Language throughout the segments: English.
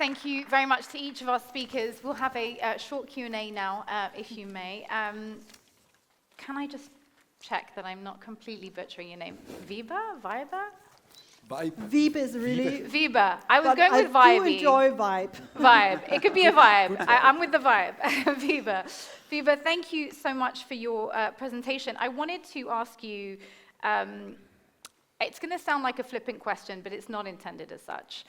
Thank you very much to each of our speakers. We'll have a short Q&A now, if you may. Can I just check that I'm not completely butchering your name? Vibe? Vibe is really... Vibe. I was going with Vibe. I do enjoy Vibe. Vibe. It could be a vibe. I'm with the vibe. Vibe. Vibe, thank you so much for your presentation. I wanted to ask you, it's going to sound like a flippant question, but it's not intended as such.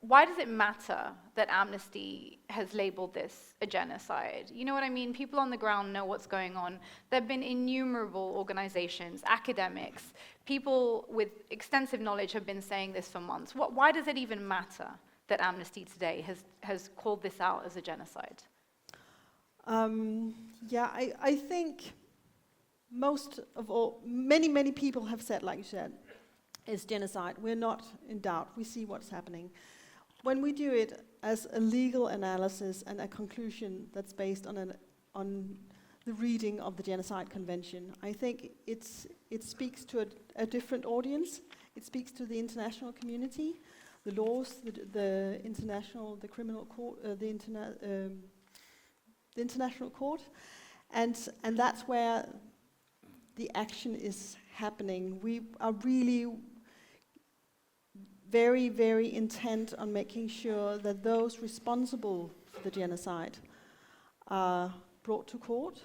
Why does it matter that Amnesty has labeled this a genocide? You know what I mean? People on the ground know what's going on. There have been innumerable organizations, academics, people with extensive knowledge have been saying this for months. Why does it even matter that Amnesty today has called this out as a genocide? I think many people have said, like you said, it's genocide. We're not in doubt. We see what's happening. When we do it as a legal analysis and a conclusion that's based on the reading of the Genocide Convention, I think it speaks to a different audience. It speaks to the international community, the laws, the criminal court, the international court, and that's where the action is happening. We are really very, very intent on making sure that those responsible for the genocide are brought to court,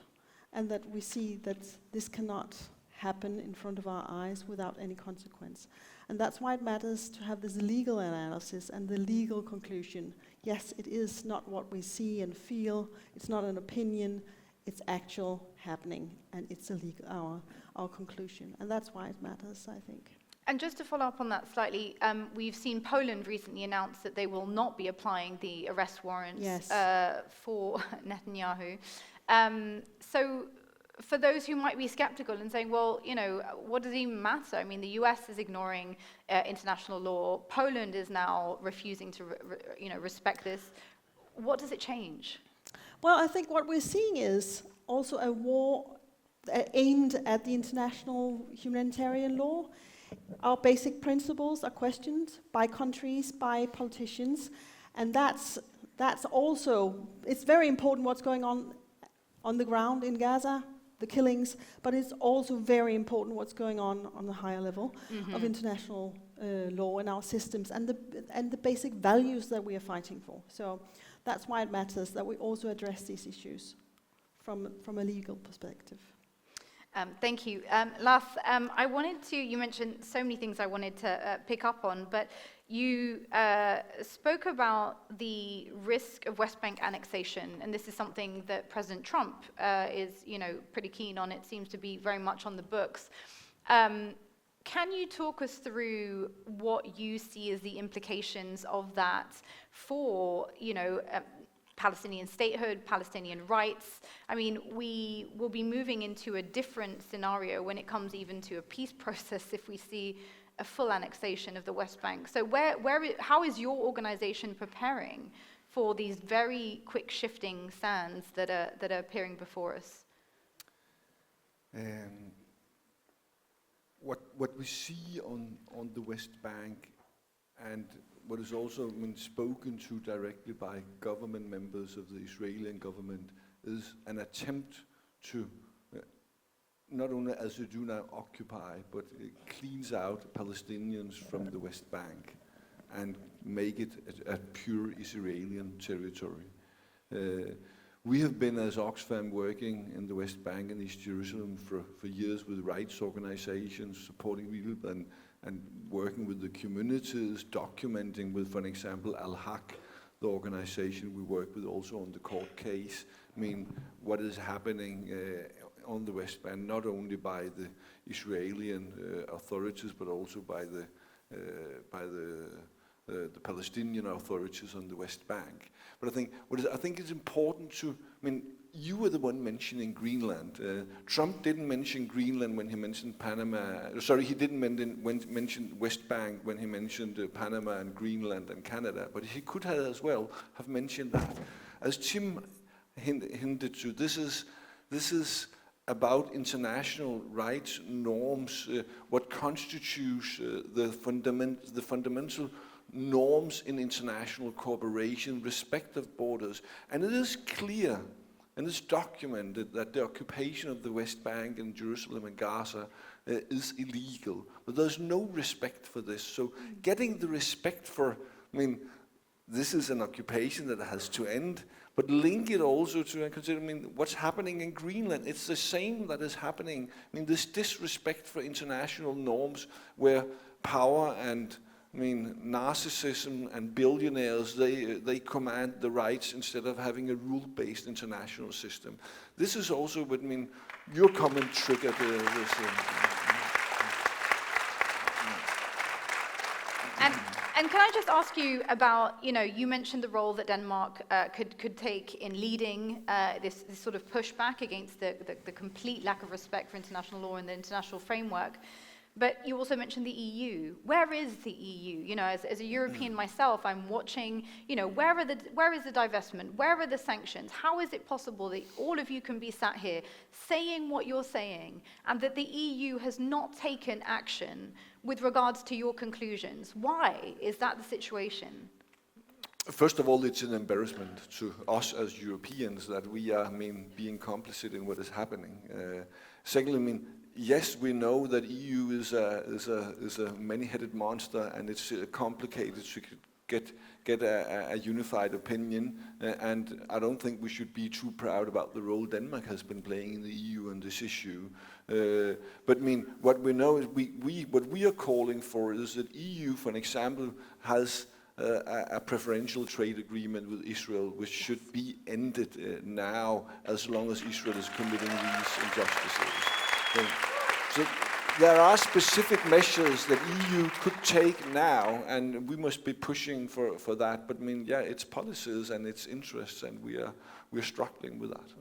and that we see that this cannot happen in front of our eyes without any consequence. And that's why it matters to have this legal analysis and the legal conclusion. Yes, it is not what we see and feel, it's not an opinion, it's actual happening, and it's our conclusion. And that's why it matters, I think. And just to follow up on that slightly, we've seen Poland recently announce that they will not be applying the arrest warrants for Netanyahu. So for those who might be skeptical and saying, well, you know, what does it even matter? I mean, the US is ignoring international law. Poland is now refusing to respect this. What does it change? Well, I think what we're seeing is also a war aimed at the international humanitarian law. Our basic principles are questioned by countries, by politicians, and that's also, it's very important what's going on the ground in Gaza, the killings, but it's also very important what's going on the higher level of international law and our systems and the basic values that we are fighting for. So that's why it matters that we also address these issues from a legal perspective. Thank you. Lars, you mentioned so many things I wanted to pick up on, but you spoke about the risk of West Bank annexation, and this is something that President Trump is, pretty keen on. It seems to be very much on the books. Can you talk us through what you see as the implications of that for, Palestinian statehood, Palestinian rights? I mean, we will be moving into a different scenario when it comes even to a peace process if we see a full annexation of the West Bank. So how is your organization preparing for these very quick shifting sands that are appearing before us? What we see on the West Bank, and what is also been spoken to directly by government members of the Israeli government, is an attempt to not only, as they do now, occupy, but it cleans out Palestinians from the West Bank and make it a pure Israeli territory. We have been, as Oxfam, working in the West Bank and East Jerusalem for years with rights organizations, supporting people and working with the communities, documenting with, for example, Al-Haq, the organization we work with also on the court case. I mean, what is happening on the West Bank, not only by the Israeli authorities, but also by the Palestinian authorities on the West Bank. But I think it's important to, you were the one mentioning Greenland. Trump didn't mention Greenland when he mentioned Panama. Sorry, he didn't mention West Bank when he mentioned Panama and Greenland and Canada, but he could have as well have mentioned that. As Tim hinted to, this is about international rights norms, what constitutes the fundamental norms in international cooperation, respect of borders. And it is clear, and it's documented, that the occupation of the West Bank and Jerusalem and Gaza is illegal. But there's no respect for this. So getting the respect for, this is an occupation that has to end, but link it also to, consider, what's happening in Greenland. It's the same that is happening. This disrespect for international norms where power and, narcissism and billionaires, they command the rights instead of having a rule-based international system. This is also what, your comment triggered this. And can I just ask you about, you mentioned the role that Denmark could take in leading this sort of pushback against the complete lack of respect for international law and the international framework. But you also mentioned the EU. Where is the EU? As a European myself, I'm watching, where is the divestment? Where are the sanctions? How is it possible that all of you can be sat here saying what you're saying and that the EU has not taken action with regards to your conclusions? Why is that the situation? First of all, it's an embarrassment to us as Europeans that we are, being complicit in what is happening. Secondly, yes, we know that EU is a many-headed monster, and it's complicated to get a unified opinion. And I don't think we should be too proud about the role Denmark has been playing in the EU on this issue. But what we know is what we are calling for is that EU, for an example, has a preferential trade agreement with Israel, which should be ended now, as long as Israel is committing these injustices. So there are specific measures that EU could take now, and we must be pushing for that. But it's policies and it's interests, and we're struggling with that.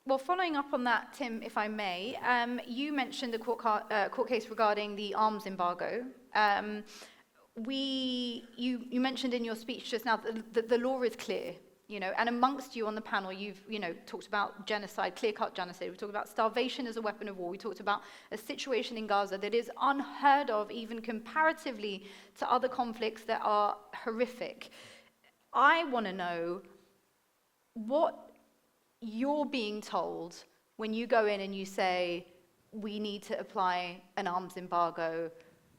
Well, following up on that, Tim, if I may, you mentioned the court case regarding the arms embargo. You mentioned in your speech just now that the law is clear. And amongst you on the panel, you've, talked about genocide, clear-cut genocide. We talked about starvation as a weapon of war. We talked about a situation in Gaza that is unheard of, even comparatively to other conflicts that are horrific. I want to know what you're being told when you go in and you say, we need to apply an arms embargo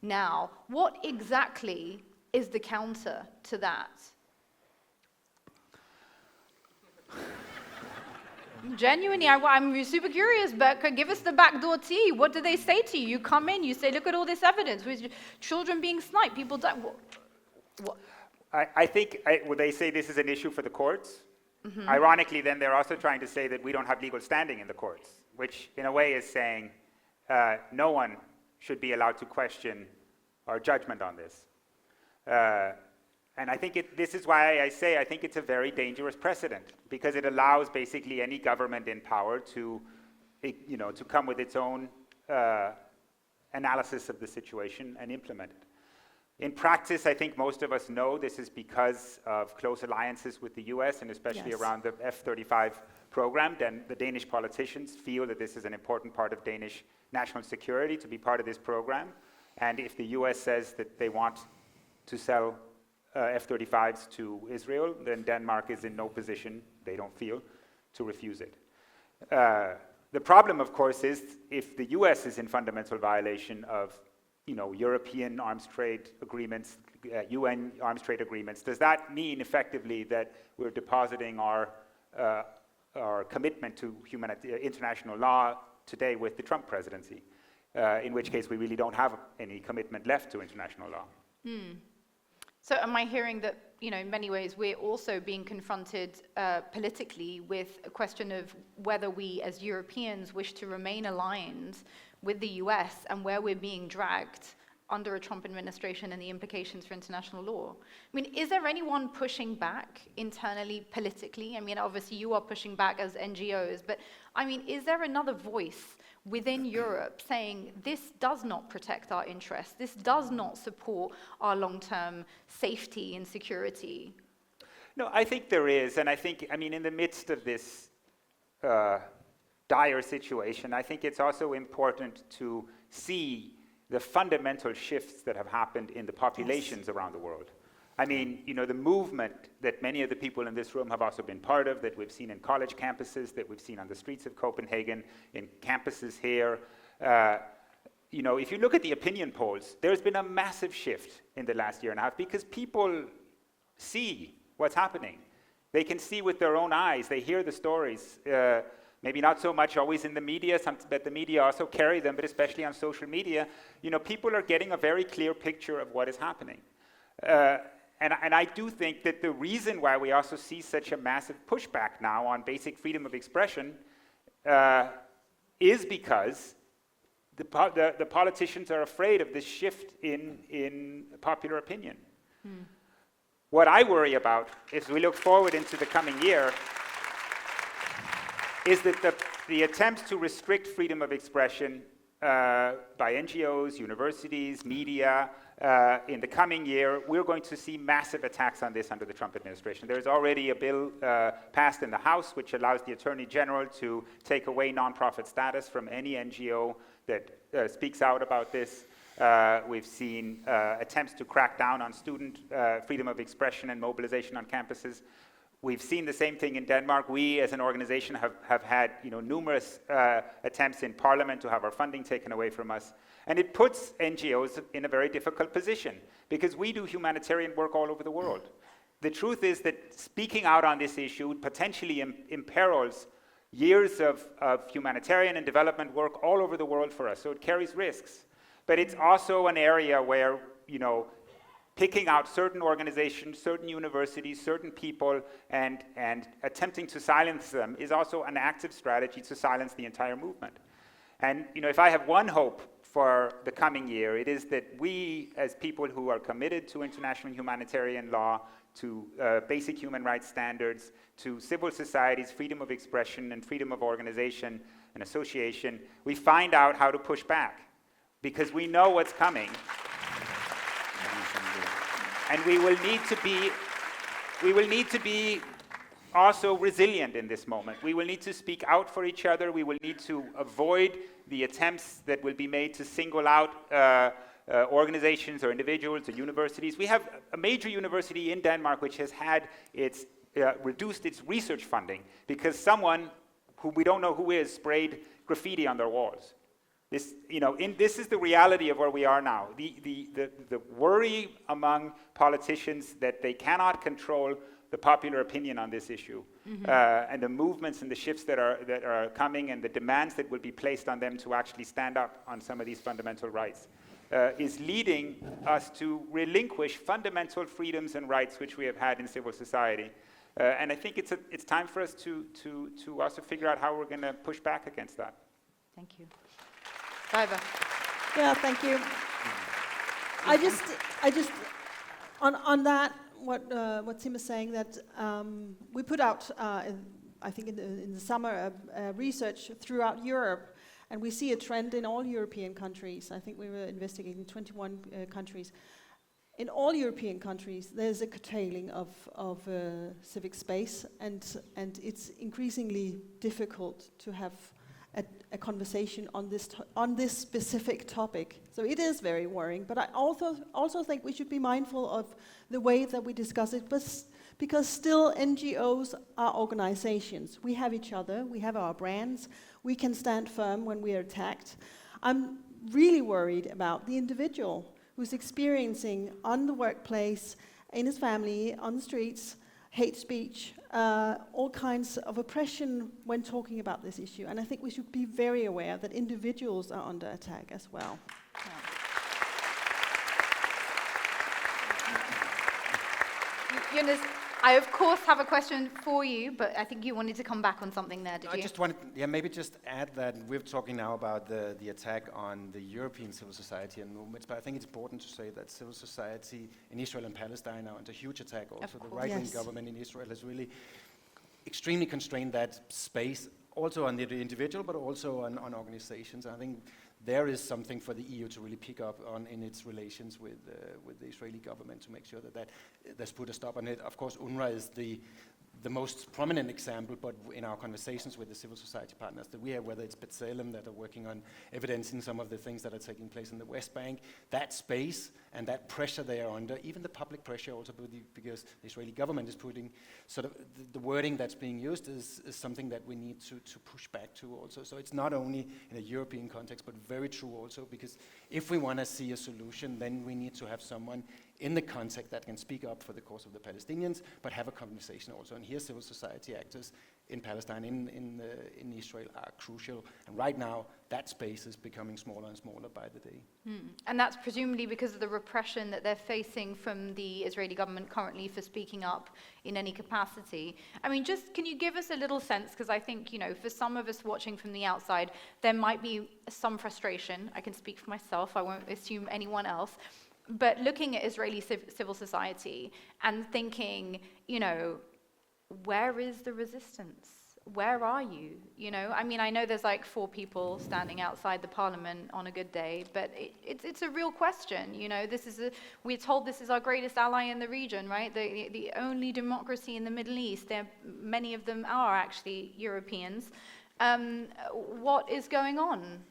now. What exactly is the counter to that? Genuinely, I'm super curious, but give us the backdoor tea. What do they say to you? You come in, you say, look at all this evidence, with children being sniped, people die. What? I think when they say this is an issue for the courts, ironically, then they're also trying to say that we don't have legal standing in the courts, which in a way is saying no one should be allowed to question our judgment on this. And I think this is why I say I think it's a very dangerous precedent, because it allows basically any government in power to come with its own analysis of the situation and implement it. In practice, I think most of us know this is because of close alliances with the US, and especially around the F-35 program. Then the Danish politicians feel that this is an important part of Danish national security to be part of this program. And if the US says that they want to sell F-35s to Israel, then Denmark is in no position, they don't feel, to refuse it. The problem, of course, is if the US is in fundamental violation of European arms trade agreements, UN arms trade agreements, does that mean effectively that we're depositing our commitment to international law today with the Trump presidency? In which case we really don't have any commitment left to international law. So am I hearing that, in many ways, we're also being confronted politically with a question of whether we as Europeans wish to remain aligned with the US and where we're being dragged under a Trump administration and the implications for international law? Is there anyone pushing back internally, politically? Obviously you are pushing back as NGOs, but is there another voice within Europe saying this does not protect our interests, this does not support our long-term safety and security? No, I think there is, and I think, in the midst of this dire situation, I think it's also important to see the fundamental shifts that have happened in the populations around the world. I mean, you know, the movement that many of the people in this room have also been part of, that we've seen in college campuses, that we've seen on the streets of Copenhagen, in campuses here. You know, if you look at the opinion polls, there's been a massive shift in the last year and a half because people see what's happening. They can see with their own eyes, they hear the stories, maybe not so much always in the media, but the media also carry them, but especially on social media. You know, people are getting a very clear picture of what is happening. And I do think that the reason why we also see such a massive pushback now on basic freedom of expression is because the politicians are afraid of this shift in popular opinion. What I worry about, as we look forward into the coming year, is that the attempts to restrict freedom of expression by NGOs, universities, media, in the coming year, we're going to see massive attacks on this under the Trump administration. There's already a bill passed in the House which allows the Attorney General to take away nonprofit status from any NGO that speaks out about this. We've seen attempts to crack down on student freedom of expression and mobilization on campuses. We've seen the same thing in Denmark. We, as an organization, have had numerous attempts in Parliament to have our funding taken away from us. And it puts NGOs in a very difficult position because we do humanitarian work all over the world. The truth is that speaking out on this issue potentially imperils years of humanitarian and development work all over the world for us. So it carries risks. But it's also an area where, picking out certain organizations, certain universities, certain people, and attempting to silence them is also an active strategy to silence the entire movement. And if I have one hope for the coming year, it is that we, as people who are committed to international humanitarian law, to basic human rights standards, to civil society's freedom of expression and freedom of organization and association, we find out how to push back, because we know what's coming. And we will need to be also resilient in this moment. We will need to speak out for each other. We will need to avoid the attempts that will be made to single out organizations or individuals or universities. We have a major university in Denmark which has had reduced its research funding because someone who we don't know who is sprayed graffiti on their walls. This is the reality of where we are now. The worry among politicians that they cannot control the popular opinion on this issue, and the movements and the shifts that are coming, and the demands that will be placed on them to actually stand up on some of these fundamental rights, is leading us to relinquish fundamental freedoms and rights which we have had in civil society. And I think it's time for us to also figure out how we're going to push back against that. Thank you. Vejsager. Yeah, thank you. I just on that, what Tim is saying, that we put out, I think in the summer, research throughout Europe, and we see a trend in all European countries. I think we were investigating 21 countries. In all European countries, there's a curtailing of civic space, and it's increasingly difficult to have a conversation on this specific topic. So it is very worrying, but I also think we should be mindful of the way that we discuss it, because still NGOs are organizations. We have each other, we have our brands, we can stand firm when we are attacked. I'm really worried about the individual who's experiencing on the workplace, in his family, on the streets, hate speech, all kinds of oppression when talking about this issue. And I think we should be very aware that individuals are under attack as well. Yeah. Jonas, I of course have a question for you, but I think you wanted to come back on something there, did you? I just wanted, maybe just add that we're talking now about the attack on the European civil society and movements, but I think it's important to say that civil society in Israel and Palestine are under huge attack also. The right-wing government in Israel has really extremely constrained that space, also on the individual, but also on organizations. I think there is something for the EU to really pick up on in its relations with the Israeli government to make sure that there's put a stop on it. Of course, UNRWA is the the most prominent example, but in our conversations with the civil society partners that we have, whether it's B'Tselem that are working on evidencing some of the things that are taking place in the West Bank, that space and that pressure they are under, even the public pressure also because the Israeli government is putting sort of the wording that's being used is something that we need to push back to also. So it's not only in a European context, but very true also, because if we want to see a solution, then we need to have someone in the context that can speak up for the cause of the Palestinians, but have a conversation also. And here, civil society actors in Palestine, in Israel, are crucial. And right now, that space is becoming smaller and smaller by the day. And that's presumably because of the repression that they're facing from the Israeli government currently for speaking up in any capacity. I mean, just can you give us a little sense, because I think, you know, for some of us watching from the outside, there might be some frustration. I can speak for myself, I won't assume anyone else. But looking at Israeli civil society and thinking, you know, where is the resistance? Where are you? You know, I mean, I know there's like 4 people standing outside the parliament on a good day, but it's a real question. You know, we're told this is our greatest ally in the region, right? The only democracy in the Middle East. Many of them are actually Europeans. What is going on?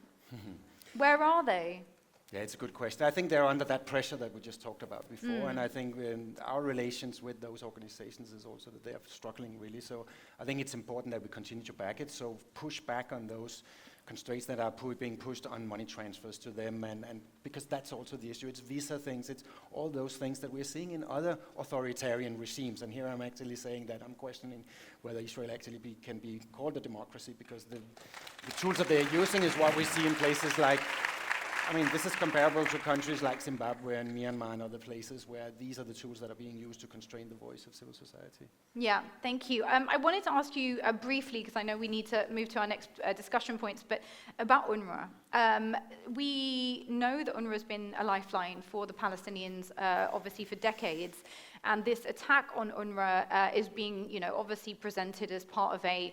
Where are they? Yeah, it's a good question. I think they're under that pressure that we just talked about before, and I think our relations with those organizations is also that they are struggling really. So I think it's important that we continue to back it, so push back on those constraints that are being pushed on money transfers to them, and because that's also the issue. It's visa things, it's all those things that we're seeing in other authoritarian regimes, and here I'm actually saying that I'm questioning whether Israel actually can be called a democracy, because the tools that they're using is what we see in places like, I mean, this is comparable to countries like Zimbabwe and Myanmar and other places where these are the tools that are being used to constrain the voice of civil society. Yeah, thank you. I wanted to ask you briefly, because I know we need to move to our next discussion points, but about UNRWA. We know that UNRWA has been a lifeline for the Palestinians, obviously for decades, and this attack on UNRWA is being, you know, obviously presented as part of a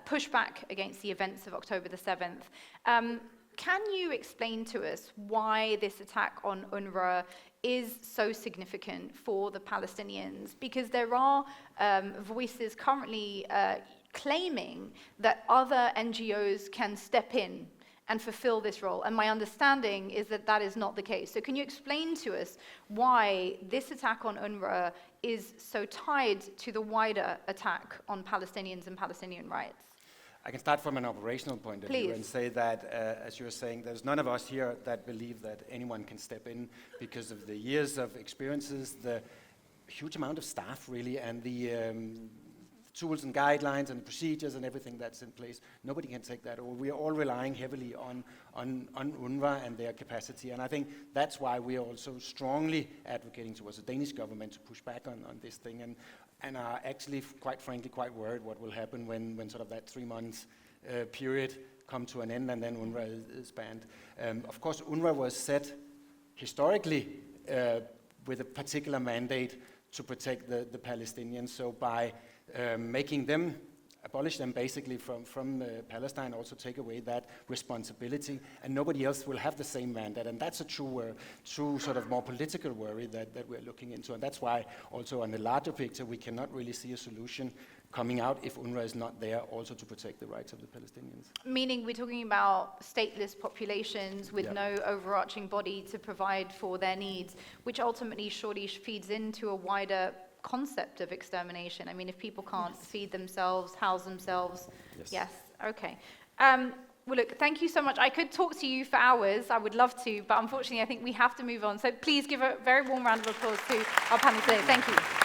pushback against the events of October the 7th. Can you explain to us why this attack on UNRWA is so significant for the Palestinians? Because there are voices currently claiming that other NGOs can step in and fulfill this role. And my understanding is that that is not the case. So can you explain to us why this attack on UNRWA is so tied to the wider attack on Palestinians and Palestinian rights? I can start from an operational point of view and say that, as you were saying, there's none of us here that believe that anyone can step in because of the years of experiences, the huge amount of staff, really, and the tools and guidelines and procedures and everything that's in place. Nobody can take that over. We are all relying heavily on UNRWA and their capacity, and I think that's why we are also strongly advocating towards the Danish government to push back on this thing, and are actually, quite frankly, quite worried what will happen when sort of that 3 months period come to an end and then UNRWA is banned. Of course, UNRWA was set historically with a particular mandate to protect the Palestinians. So by making them, abolish them basically from Palestine, also take away that responsibility, and nobody else will have the same mandate. And that's a true sort of more political worry that we're looking into. And that's why also on the larger picture, we cannot really see a solution coming out if UNRWA is not there also to protect the rights of the Palestinians. Meaning we're talking about stateless populations with no overarching body to provide for their needs, which ultimately surely feeds into a wider concept of extermination. I mean, if people can't feed themselves, house themselves. Yes. Okay. Well, look, thank you so much. I could talk to you for hours. I would love to, but unfortunately, I think we have to move on. So please give a very warm round of applause to our panel today. Thank you.